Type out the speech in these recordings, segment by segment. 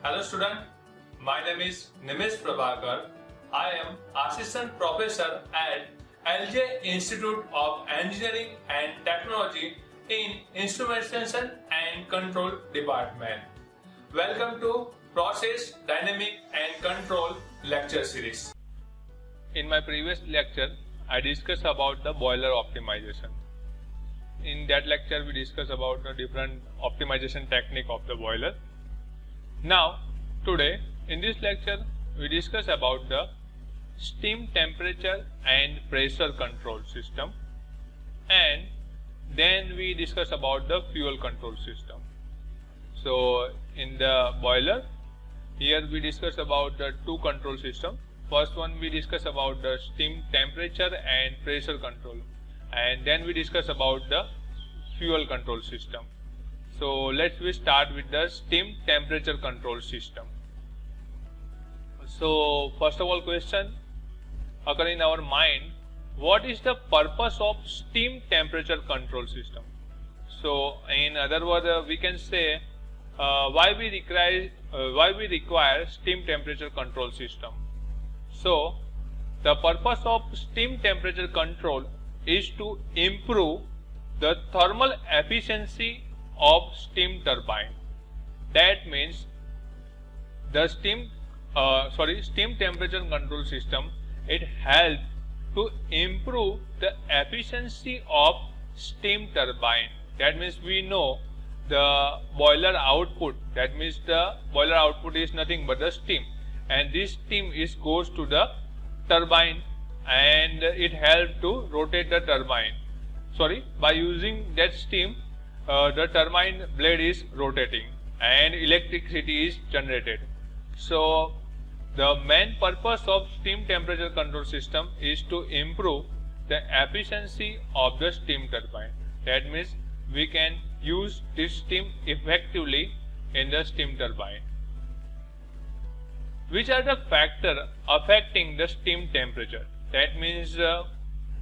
Hello student, my name is Nimish Prabhakar. I am Assistant Professor at LJ Institute of Engineering and Technology in Instrumentation and Control Department. Welcome to Process, Dynamic and Control lecture series. In my previous lecture, I discussed about the boiler optimization. In that lecture, we discussed about the different optimization technique of the boiler. Now, today, in this lecture, we discuss about the steam temperature and pressure control system, and then we discuss about the fuel control system. So, in the boiler, here we discuss about the two control system. First one we discuss about the steam temperature and pressure control, and then we discuss about the fuel control system. So let's start with the steam temperature control system. So first of all, question occur in our mind: what is the purpose of steam temperature control system? So in other words, we can say why we require steam temperature control system. So the purpose of steam temperature control is to improve the thermal efficiency of steam turbine. That means the steam temperature control system, it helps to improve the efficiency of steam turbine. That means we know the boiler output, that means the boiler output is nothing but the steam, and this steam goes to the turbine, and it helps to rotate the turbine. By using that steam, the turbine blade is rotating and electricity is generated. So the main purpose of steam temperature control system is to improve the efficiency of the steam turbine. That means we can use this steam effectively in the steam turbine. Which are the factors affecting the steam temperature? That means there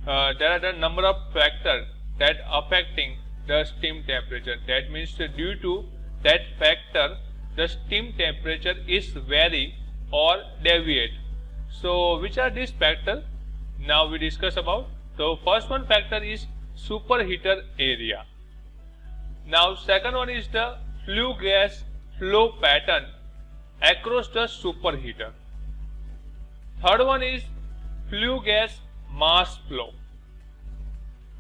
are the number of factors that affecting the steam temperature. That means due to that factor, the steam temperature is vary or deviate. So which are these factors? Now we discuss about. So first one factor is superheater area. Now second one is the flue gas flow pattern across the superheater. Third one is flue gas mass flow.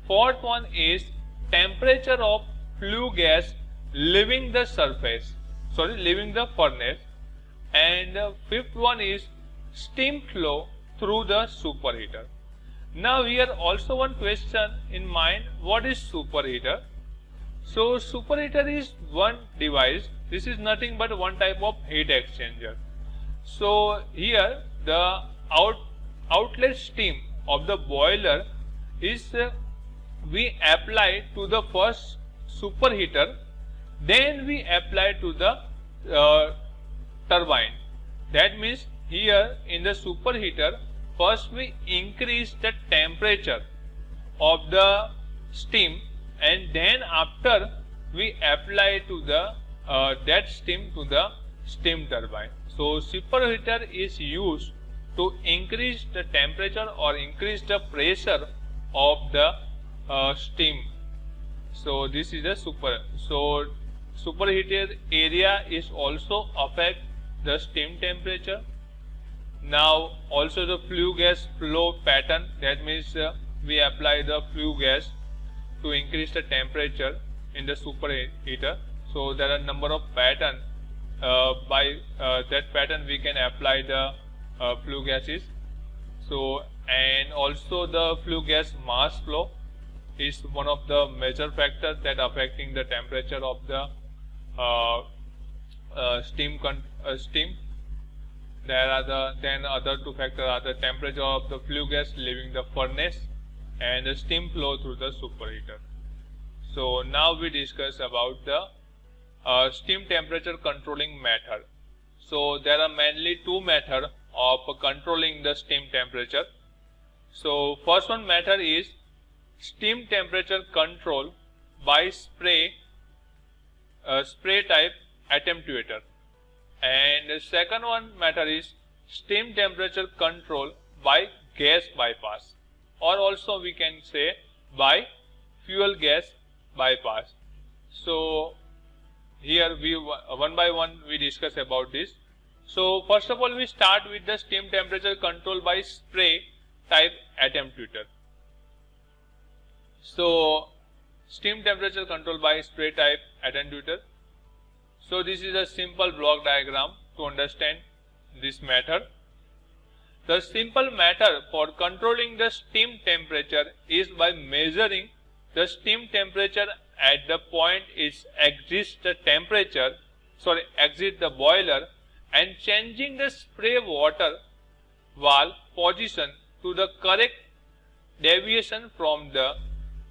Fourth one is temperature of flue gas leaving the furnace, and fifth one is steam flow through the superheater. Now here also one question in mind: what is superheater? So superheater is one device. This is nothing but one type of heat exchanger. So here the outlet steam of the boiler is we apply to the first superheater, then we apply to the turbine. That means here in the superheater, first we increase the temperature of the steam, and then after we apply to the that steam to the steam turbine. So superheater is used to increase the temperature or increase the pressure of the steam. So this is the superheated area is also affect the steam temperature. Now also the flue gas flow pattern, that means we apply the flue gas to increase the temperature in the superheater. So there are number of pattern. By that pattern we can apply the flue gases. So and also the flue gas mass flow is one of the major factors that affecting the temperature of the steam. There are then other two factors are the temperature of the flue gas leaving the furnace and the steam flow through the superheater. So now we discuss about the steam temperature controlling method. So there are mainly two methods of controlling the steam temperature. So first one method is steam temperature control by spray type attenuator. And the second one matter is steam temperature control by gas bypass, or also we can say by fuel gas bypass. So here we one by one we discuss about this. So first of all we start with the steam temperature control by spray type attenuator. So steam temperature control by spray type attenuator. So this is a simple block diagram to understand this matter. The simple matter for controlling the steam temperature is by measuring the steam temperature at the point it exits the boiler and changing the spray water valve position to the correct deviation from the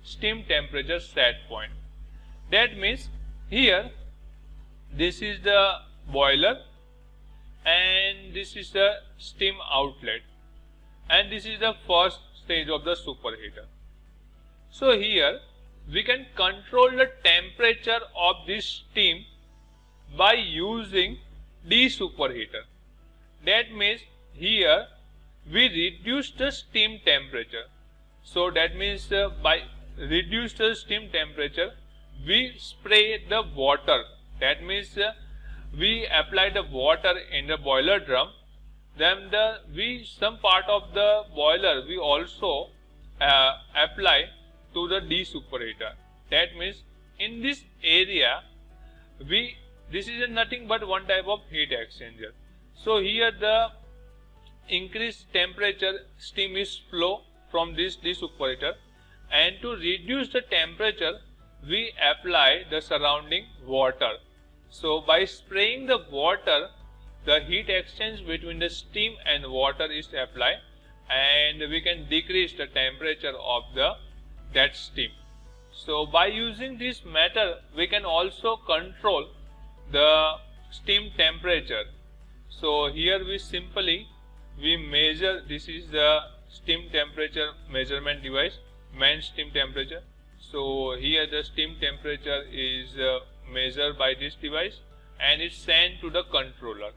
steam temperature set point. That means here this is the boiler and this is the steam outlet, and this is the first stage of the superheater. So here we can control the temperature of this steam by using de-superheater. That means here we reduce the steam temperature. So that means by reduce the steam temperature we spray the water. That means we apply the water in the boiler drum, then some part of the boiler we also apply to the de-superheater. That means in this area this is nothing but one type of heat exchanger. So here the increased temperature steam is flow from this de-superheater, and to reduce the temperature we apply the surrounding water. So by spraying the water, the heat exchange between the steam and water is applied, and we can decrease the temperature of that steam. So by using this method we can also control the steam temperature. So here we measure, this is the steam temperature measurement device, main steam temperature. So here the steam temperature is measured by this device and is sent to the controller,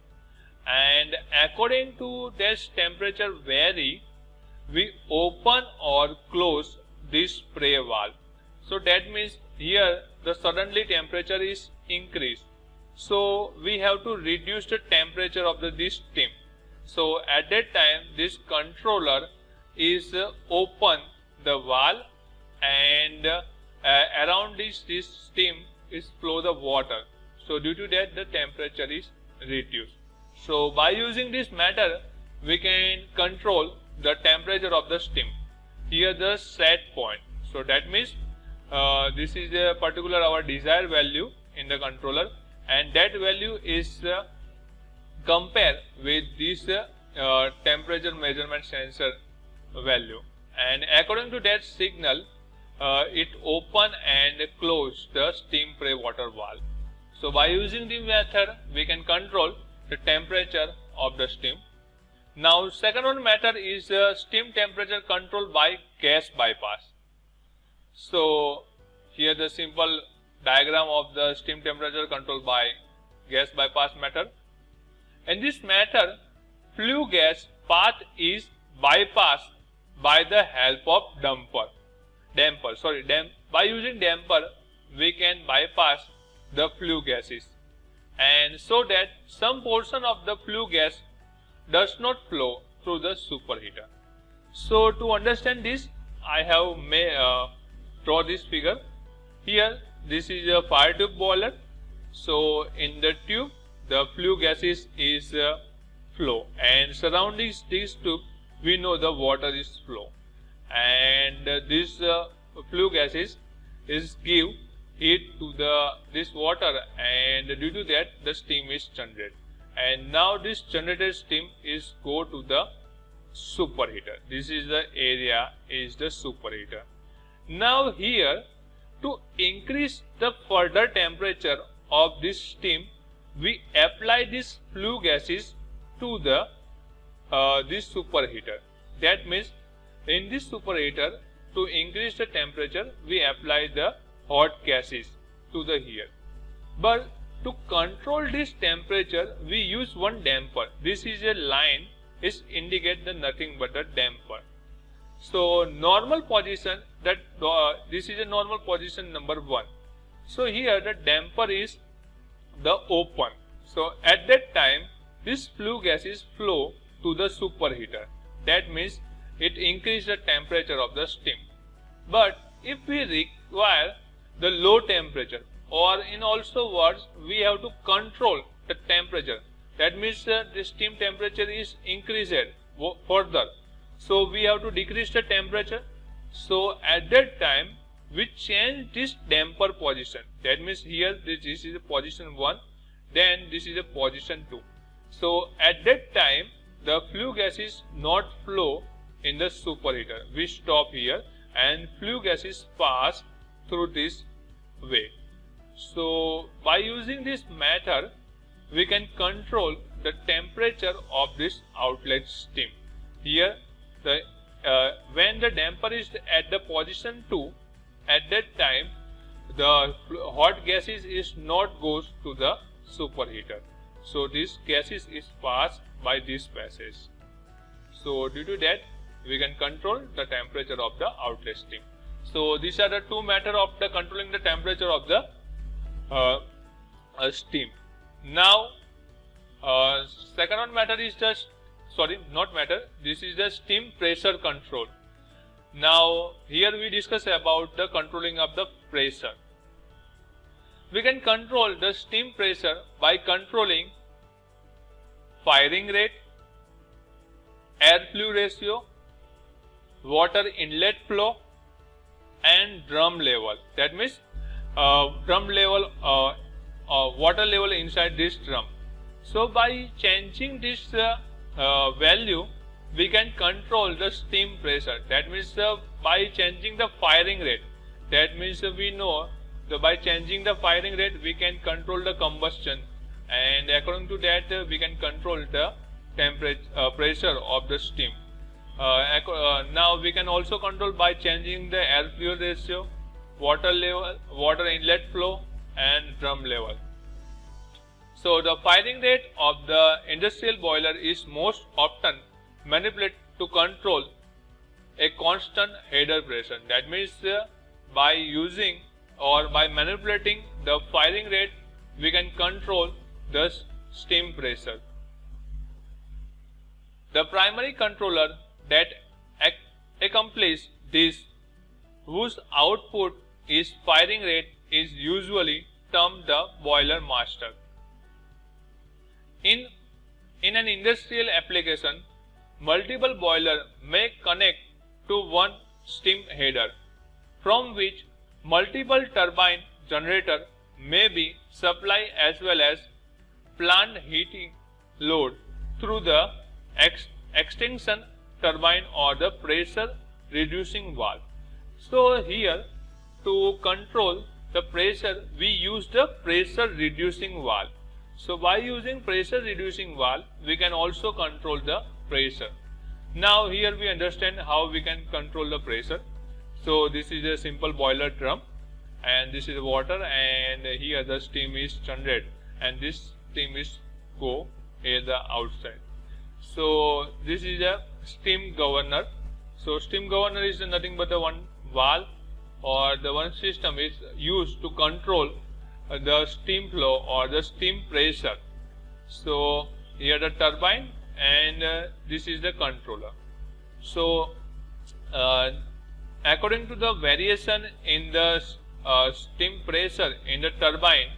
and according to this temperature vary, we open or close this spray valve. So that means here the suddenly temperature is increased, so we have to reduce the temperature of this steam. So at that time this controller is open the valve, and around this steam is flow the water. So due to that the temperature is reduced. So by using this method we can control the temperature of the steam. Here the set point. So that means this is a particular our desired value in the controller, and that value is compared with this temperature measurement sensor value, and according to that signal it open and close the steam spray water valve. So by using this method we can control the temperature of the steam. Now second one method is steam temperature control by gas bypass. So here the simple diagram of the steam temperature control by gas bypass method. In this method flue gas path is bypassed by the help of damper. By using damper we can bypass the flue gases, and so that some portion of the flue gas does not flow through the superheater. So to understand this I have draw this figure. Here this is a fire tube boiler. So in the tube the flue gases is flow, and surrounding this tube we know the water is flow, and this flue gases is give heat to this water, and due to that the steam is generated, and now this generated steam is go to the superheater. This is the area is the superheater. Now here to increase the further temperature of this steam we apply this flue gases to the this superheater. That means in this superheater to increase the temperature we apply the hot gases to the here. But to control this temperature, we use one damper. This is a line, is indicate the nothing but the damper. So normal position, that this is a normal position number 1. So here the damper is the open. So at that time, this flue gases flow to the superheater. That means it increases the temperature of the steam. But if we require the low temperature, or in also words, we have to control the temperature. That means the steam temperature is increased further. So we have to decrease the temperature. So at that time, we change this damper position. That means here this is a position 1, then this is a position 2. So at that time, the flue gases not flow in the superheater. We stop here and flue gases pass through this way. So by using this method, we can control the temperature of this outlet steam. Here, when the damper is at the position 2, at that time the hot gases is not goes to the superheater. So this gases is passed by this passage. So due to that, we can control the temperature of the outlet steam. So these are the two methods of the controlling the temperature of the steam. Now second one method is just this is the steam pressure control. Now here we discuss about the controlling of the pressure. We can control the steam pressure by controlling firing rate, air flue ratio, water inlet flow, and drum level. That means drum level, water level inside this drum. So by changing this value, we can control the steam pressure. That means by changing the firing rate, that means we know that by changing the firing rate, we can control the combustion, and according to that, we can control the temperature pressure of the steam. Now we can also control by changing the air fuel ratio, water level, water inlet flow, and drum level. So the firing rate of the industrial boiler is most often manipulated to control a constant header pressure. That means by using or by manipulating the firing rate, we can control the steam pressure. The primary controller that accomplishes this, whose output is firing rate, is usually termed the boiler master. In an industrial application, multiple boilers may connect to one steam header, from which multiple turbine generator may be supplied, as well as plant heating load through the extension turbine or the pressure reducing valve. So here, to control the pressure, we use the pressure reducing valve. So by using pressure reducing valve, we can also control the pressure. Now here we understand how we can control the pressure. So this is a simple boiler drum, and this is water, and here the steam is generated, and this steam is go at the outside. So this is a steam governor. So steam governor is nothing but the one valve or the one system is used to control the steam flow or the steam pressure. So here the turbine, and this is the controller. So according to the variation in the steam pressure in the turbine,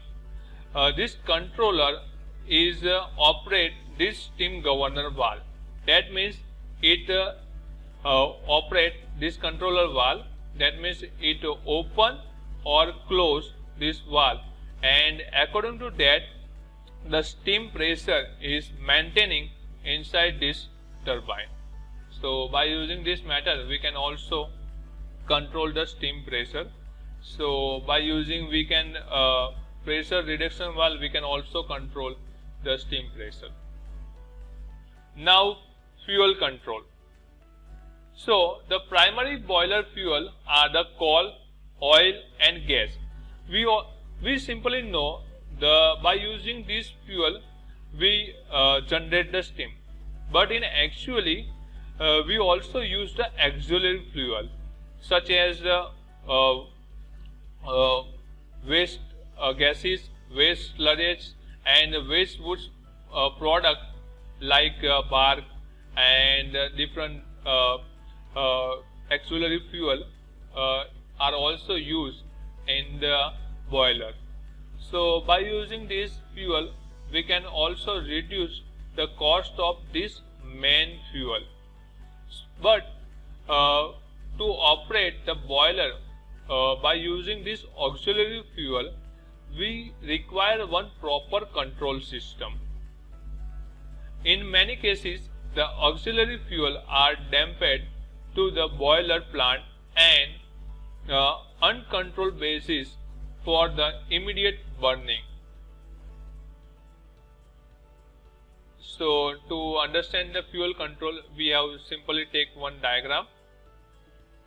this controller is operate this steam governor valve. That means it operate this controller valve. That means it open or close this valve, and according to that, the steam pressure is maintaining inside this turbine. So by using this method, we can also control the steam pressure. So by using we can pressure reduction valve, we can also control the steam pressure. Now fuel control. So the primary boiler fuel are the coal, oil, and gas. We simply know by using this fuel we generate the steam, but in actually we also use the auxiliary fuel such as waste gases, waste sludge and waste wood product like bark and different auxiliary fuel are also used in the boiler. So by using this fuel we can also reduce the cost of this main fuel. But to operate the boiler by using this auxiliary fuel, we require one proper control system. In many cases, the auxiliary fuel are dumped to the boiler plant and uncontrolled basis for the immediate burning. So to understand the fuel control, we have simply take one diagram.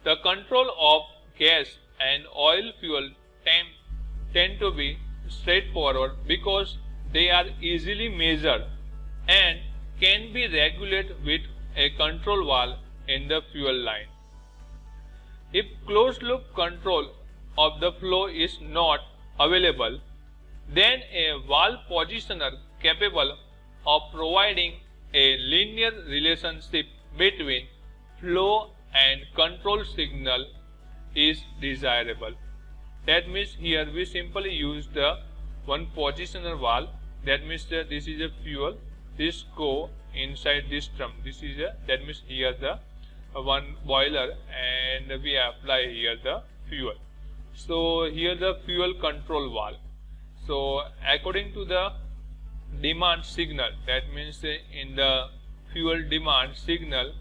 The control of gas and oil fuel tend to be straightforward because they are easily measured and can be regulated with a control valve in the fuel line. If closed loop control of the flow is not available, then a valve positioner capable of providing a linear relationship between flow and control signal is desirable. That means here we simply use the one positioner valve. That means that this is a fuel, this go inside this drum. This is a, that means here the one boiler and we apply here the fuel. So here the fuel control valve. So according to the demand signal, that means in the fuel demand signal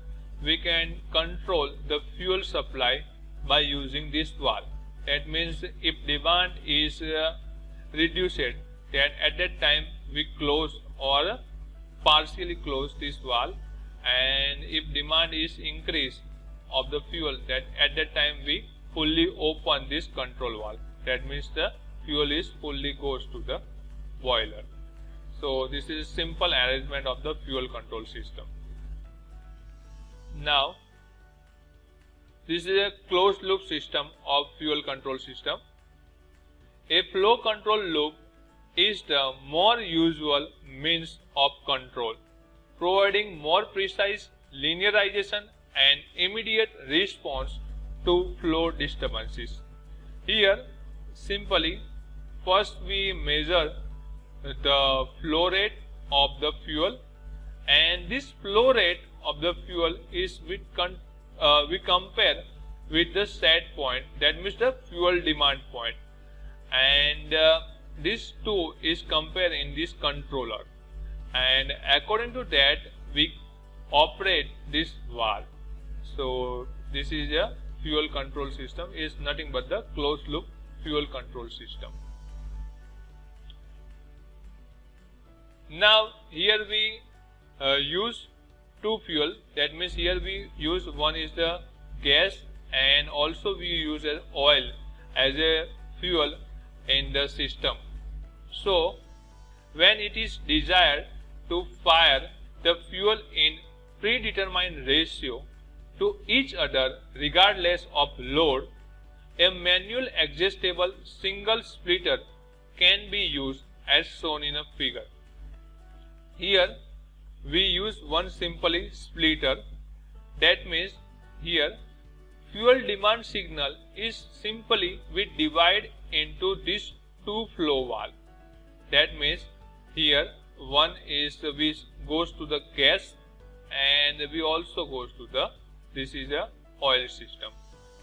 we can control the fuel supply by using this valve. That means if demand is reduced, then at that time we close or partially close this valve, and if demand is increased of the fuel, that at that time we fully open this control valve. That means the fuel is fully goes to the boiler. So this is simple arrangement of the fuel control system. Now this is a closed loop system of fuel control system. A flow control loop is the more usual means of control, providing more precise linearization and immediate response to flow disturbances. Here simply first we measure the flow rate of the fuel, and this flow rate of the fuel is we compare with the set point, that means the fuel demand point, and this two is compared in this controller, and according to that we operate this valve. So this is a fuel control system, is nothing but the closed loop fuel control system. Now here we use two fuel, that means here we use one is the gas and also we use as oil as a fuel in the system. So when it is desired to fire the fuel in predetermined ratio to each other regardless of load, a manual adjustable single splitter can be used as shown in a figure. Here we use one simply splitter. That means here fuel demand signal is simply we divide into these two flow valve. That means here one is we goes to the gas and we also goes to the, this is a oil system.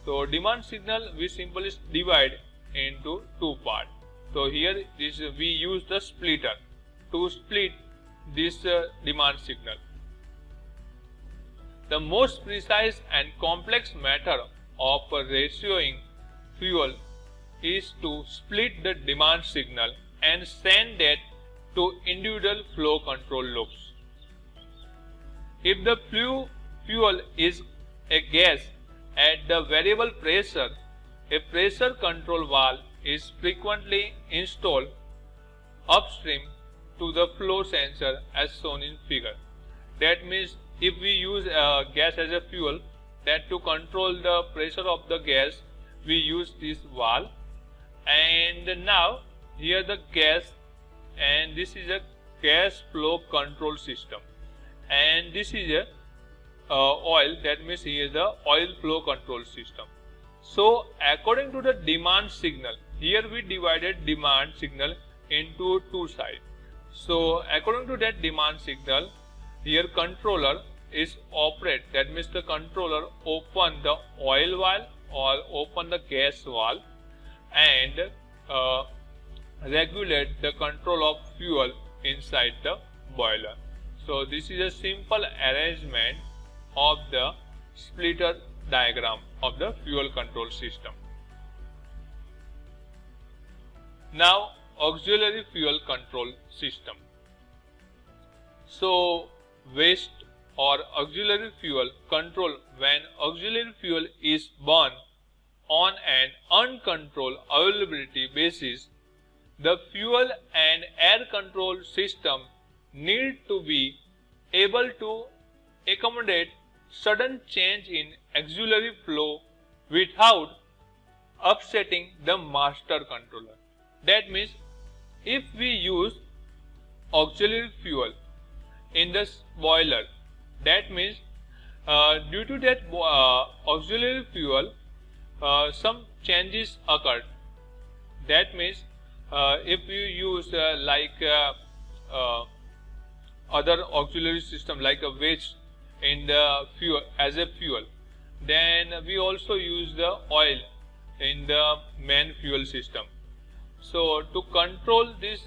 So demand signal we simply divide into two parts. So here this we use the splitter to split this demand signal. The most precise and complex method of ratioing fuel is to split the demand signal and send that to individual flow control loops. If the fuel is a gas at the variable pressure, a pressure control valve is frequently installed upstream to the flow sensor as shown in figure. That means if we use gas as a fuel, that to control the pressure of the gas we use this valve. And now here the gas, and this is a gas flow control system, and this is a oil, that means here the oil flow control system. So according to the demand signal, here we divided demand signal into two sides. So according to that demand signal, here controller is operate, that means the controller open the oil valve or open the gas valve and regulate the control of fuel inside the boiler. So this is a simple arrangement of the splitter diagram of the fuel control system. Now auxiliary fuel control system. So waste or auxiliary fuel control when auxiliary fuel is burned on an uncontrolled availability basis. The fuel and air control system need to be able to accommodate sudden change in auxiliary flow without upsetting the master controller. That means if we use auxiliary fuel in this boiler, that means due to that auxiliary fuel some changes occurred. That means if you use other auxiliary system like a waste in the fuel as a fuel, then we also use the oil in the main fuel system. So to control this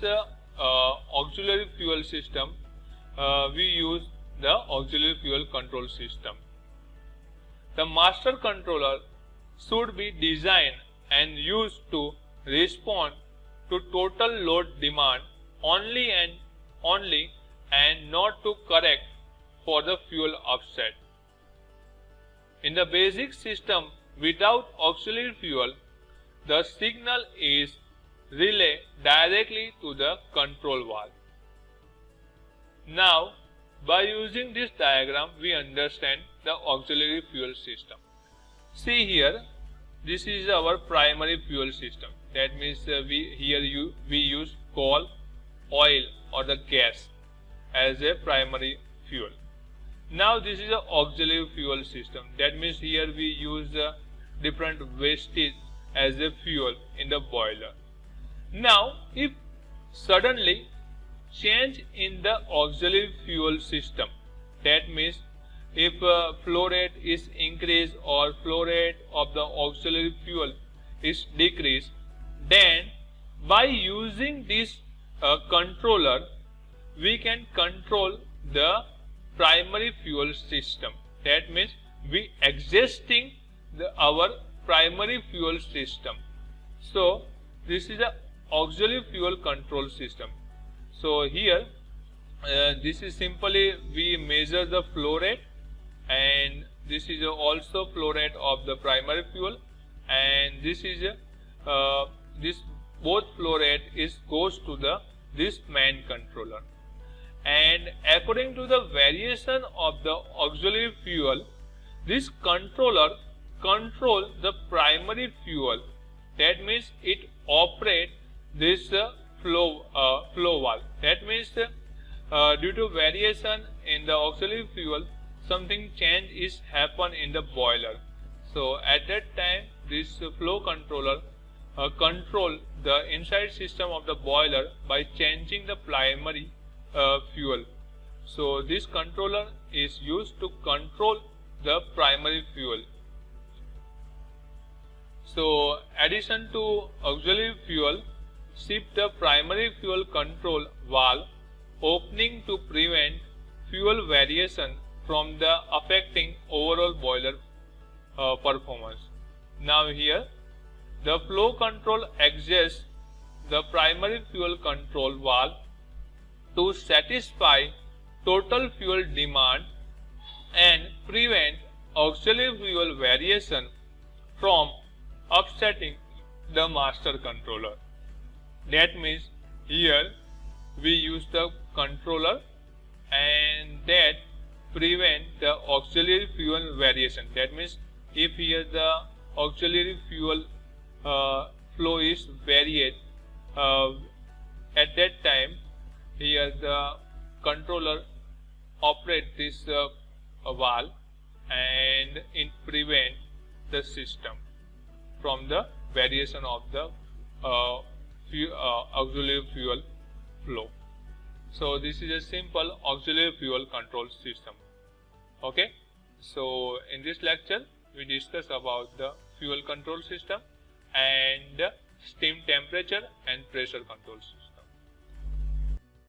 auxiliary fuel system, we use the auxiliary fuel control system. The master controller should be designed and used to respond to total load demand only and not to correct for the fuel offset. In the basic system without auxiliary fuel, the signal is relayed directly to the control valve. Now, by using this diagram, we understand the auxiliary fuel system. See here, this is our primary fuel system. That means we use coal, oil or the gas as a primary fuel. Now this is an auxiliary fuel system. That means here we use different wastage as a fuel in the boiler. Now if suddenly change in the auxiliary fuel system, that means if flow rate is increased or flow rate of the auxiliary fuel is decreased, then by using this controller we can control the primary fuel system. That means we existing our primary fuel system. So this is a auxiliary fuel control system. So here this is simply we measure the flow rate, and this is also flow rate of the primary fuel, and this is this both flow rate is goes to this main controller. And according to the variation of the auxiliary fuel, this controller control the primary fuel. That means it operate this flow valve. That means due to variation in the auxiliary fuel, something change is happen in the boiler. So at that time this flow controller control the inside system of the boiler by changing the primary fuel. So this controller is used to control the primary fuel. So addition to auxiliary fuel, shift the primary fuel control valve opening to prevent fuel variation from the affecting overall boiler performance. Now here the flow control adjusts the primary fuel control valve to satisfy total fuel demand and prevent auxiliary fuel variation from upsetting the master controller. That means here we use the controller, and that prevent the auxiliary fuel variation. That means if here the auxiliary fuel flow is varied, at that time here the controller operate this valve, and it prevent the system from the variation of the auxiliary fuel flow. So this is a simple auxiliary fuel control system. Okay, so in this lecture we discuss about the fuel control system and steam temperature and pressure control system.